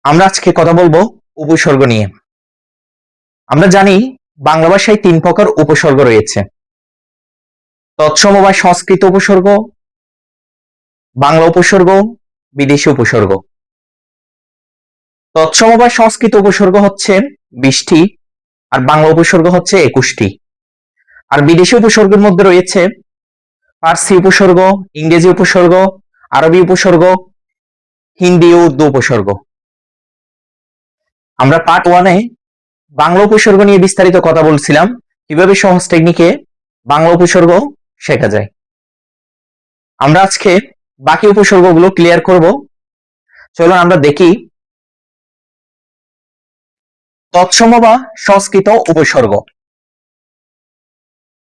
আমরা আজকে কথা বলবো উপসর্গ নিয়ে। আমরা জানি বাংলা ভাষায় তিন প্রকার উপসর্গ রয়েছে: তৎসম বা সংস্কৃত উপসর্গ, বাংলা উপসর্গ, বিদেশি উপসর্গ। তৎসম বা সংস্কৃত উপসর্গ হচ্ছে 20টি, আর বাংলা উপসর্গ হচ্ছে 21টি। আর বিদেশি উপসর্গের মধ্যে রয়েছে ফার্সি উপসর্গ, ইংরেজি উপসর্গ, আরবি উপসর্গ, হিন্দি ও উর্দু উপসর্গ। আমরা পার্ট 1-এ বাংলা উপসর্গ নিয়ে বিস্তারিত কথা বলছিলাম, কিভাবে সহজ টেকনিকে বাংলা উপসর্গ শেখা যায়। আমরা আজকে বাকি উপসর্গগুলো ক্লিয়ার করব। চলুন আমরা দেখি। তৎসম বা সংস্কৃত উপসর্গ,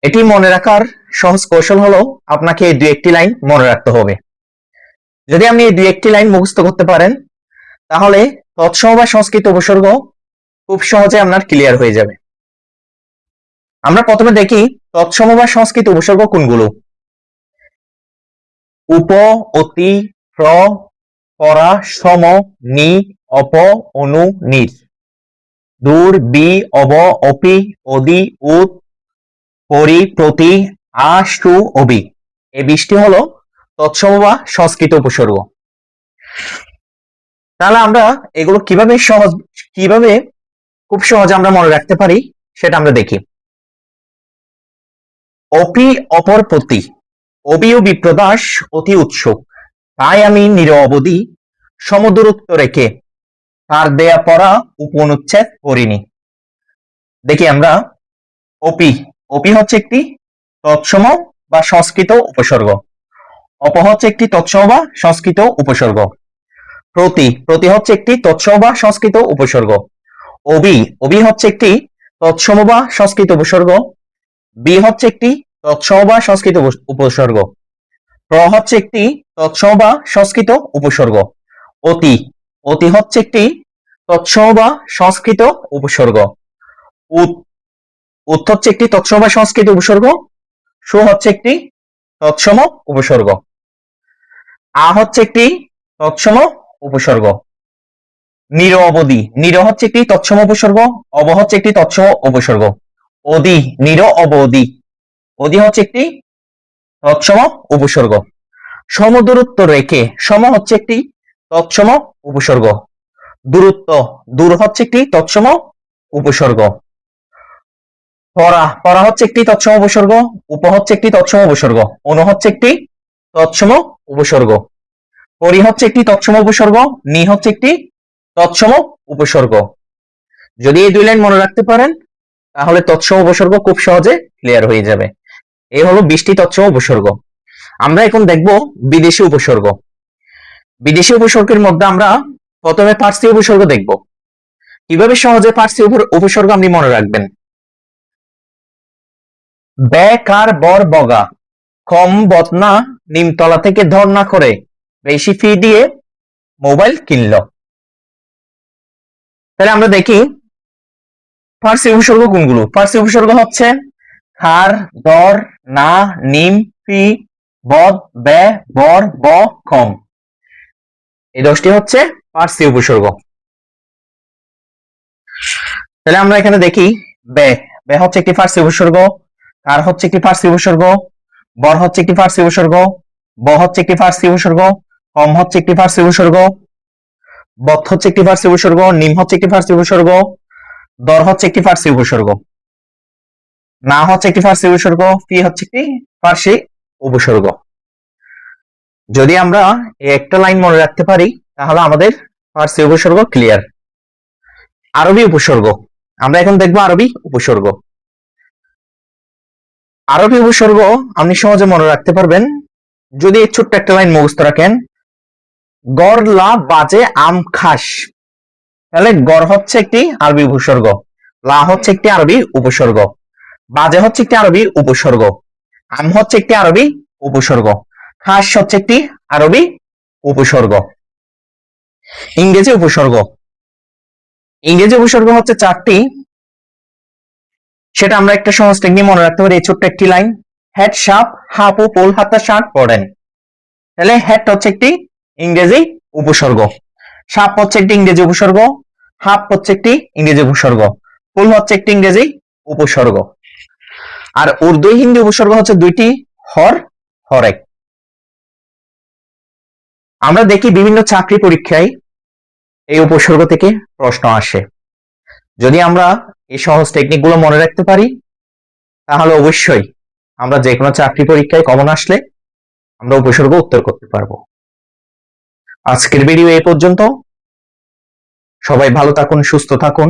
এটি মনে রাখার সহজ কৌশল হলো আপনাকে এই দুই একটি লাইন মনে রাখতে হবে। যদি আপনি এই দুই একটি লাইন মুখস্থ করতে পারেন, তাহলে তৎসম বা সংস্কৃত উপসর্গ খুব সহজে আপনার ক্লিয়ার হয়ে যাবে। আমরা প্রথমে দেখি তৎসম বা সংস্কৃত উপসর্গ কোনগুলো। উপ, অতি, প্র, পরা, সম, নি, অপ, অনু, নির। দূর, বি, অব, অপি, অদি, উত, পরি, প্রতি, আ, সু, অবি। এই 20টি হলো তৎসম বা সংস্কৃত উপসর্গ। তাহলে আমরা এগুলো কিভাবে খুব সহজে আমরা মনে রাখতে পারি সেটা আমরা দেখি। অপি অপর প্রতি, অবিও বিপ্রদাস অতি উৎসুক, তাই আমি নিরবধি সমদূরত্ব রেখে তার দেয়া পড়া উপনুচ্ছেদ করিনি। দেখি আমরা অপি, অপি হচ্ছে একটি তৎসম বা সংস্কৃত উপসর্গ। অপ হচ্ছে একটি তৎসম বা সংস্কৃত উপসর্গ। প্রতি, প্রতি হচ্ছে একটি তৎসম বা সংস্কৃত উপসর্গ। অবি, অবি হচ্ছে একটি তৎসম বা সংস্কৃত উপসর্গ। বি হচ্ছে একটি তৎসম বা সংস্কৃত উপসর্গ। প্র হচ্ছে একটি তৎসম বা সংস্কৃত উপসর্গ। অতি, অতি হচ্ছে একটি তৎসম বা সংস্কৃত উপসর্গ। উত, উত হচ্ছে একটি তৎসম বা সংস্কৃত উপসর্গ। সু হচ্ছে একটি তৎসম উপসর্গ। আ হচ্ছে একটি তৎসম উপসর্গ। নির অবধি, নির হচ্ছে একটি তৎসম উপসর্গ। অব হচ্ছে একটি তৎসম উপসর্গ। অদি, নির অবধি, অদি হচ্ছে একটি তৎসম উপসর্গ। সমদূরত্ব রেখে, সম হচ্ছে একটি তৎসম উপসর্গ। দূরত্ব, দূর হচ্ছে একটি তৎসম উপসর্গ। পরা, পরা হচ্ছে একটি তৎসম উপসর্গ। উপ হচ্ছে একটি তৎসম উপসর্গ। অনু হচ্ছে একটি তৎসম উপসর্গ। পরি হচ্ছে একটি তৎসম উপসর্গ। নি হচ্ছে একটি তৎসম উপসর্গ। যদি এই দুই লাইন মনে রাখতে পারেন, তাহলে তৎসম উপসর্গ খুব সহজে ক্লিয়ার হয়ে যাবে। এই হলো 20টি তৎসম উপসর্গ। আমরা এখন দেখব বিদেশি উপসর্গ। বিদেশি উপসর্গের মধ্যে আমরা প্রথমে ফার্সি উপসর্গ দেখব। কিভাবে সহজে ফার্সি উপসর্গ আপনি মনে রাখবেন। বেকার বর বগা, কম বদনা নিমতলা থেকে ধর্ণা করে বেশি ফি দিয়ে মোবাইল কিনল। তাহলে আমরা দেখি ফার্সি উপসর্গ কোনগুলো। ফার্সি উপসর্গ হচ্ছে খার, দর, না, নিম, ফি, বদ, বে, বর, ব, কম। এই 10টি হচ্ছে ফার্সি উপসর্গ। তাহলে আমরা এখানে দেখি বে, বে হচ্ছে একটি ফার্সি উপসর্গ। কার হচ্ছে একটি ফার্সি উপসর্গ। বর হচ্ছে একটি ফার্সি উপসর্গ। ব হচ্ছে একটি ফার্সি উপসর্গ। কম হচ্ছে একটি ফার্সি উপসর্গ। বদ হচ্ছে একটি ফার্সি উপসর্গ। নিম হচ্ছে একটি ফার্সি উপসর্গ। দর হচ্ছে একটি ফার্সি উপসর্গ। না হচ্ছে একটি ফার্সি উপসর্গ। ফি হচ্ছে একটি ফার্সি উপসর্গ। যদি আমরা একটা লাইন মনে রাখতে পারি, তাহলে আমাদের ফার্সি উপসর্গ ক্লিয়ার। আরবি উপসর্গ, আমরা এখন দেখবো আরবি উপসর্গ। আরবি উপসর্গ আপনি সহজে মনে রাখতে পারবেন যদি এই ছোট্ট একটা লাইন মুখস্থ রাখেন। গড় লা বাজে আম খাস। তাহলে গড় হচ্ছে একটি আরবি উপসর্গ, লা হচ্ছে একটি আরবি উপসর্গ, বাজে হচ্ছে একটি আরবি উপসর্গ, আম হচ্ছে একটি আরবি উপসর্গ, খাস হচ্ছে একটি আরবি উপসর্গ। ইংরেজি উপসর্গ, ইংরেজি উপসর্গ হচ্ছে 4টি। সেটা আমরা একটা সহজ টেকনিক মনে রাখতে পারি। এই ছোট্ট একটি লাইন, হেড সাপ হাপু পোল হাতা শার্ট পড়েন। তাহলে হেড হচ্ছে একটি ইংরেজি উপসর্গ। সাপ হচ্ছে একটি ইংরেজি উপসর্গ, হাফ হচ্ছে একটি ইংরেজি উপসর্গ, ফুল হচ্ছে একটি ইংরেজি উপসর্গ। আর উর্দু হিন্দি উপসর্গ হচ্ছে দুইটি, হর, হরেক। আমরা দেখি বিভিন্ন চাকরি পরীক্ষায় এই উপসর্গ থেকে প্রশ্ন আসে। যদি আমরা এই সহজ টেকনিক গুলো মনে রাখতে পারি, তাহলে অবশ্যই আমরা যে কোনো চাকরি পরীক্ষায় কমন আসলে আমরা উপসর্গ উত্তর করতে পারবো। আজকের ভিডিও এই পর্যন্ত। সবাই ভালো থাকুন, সুস্থ থাকুন।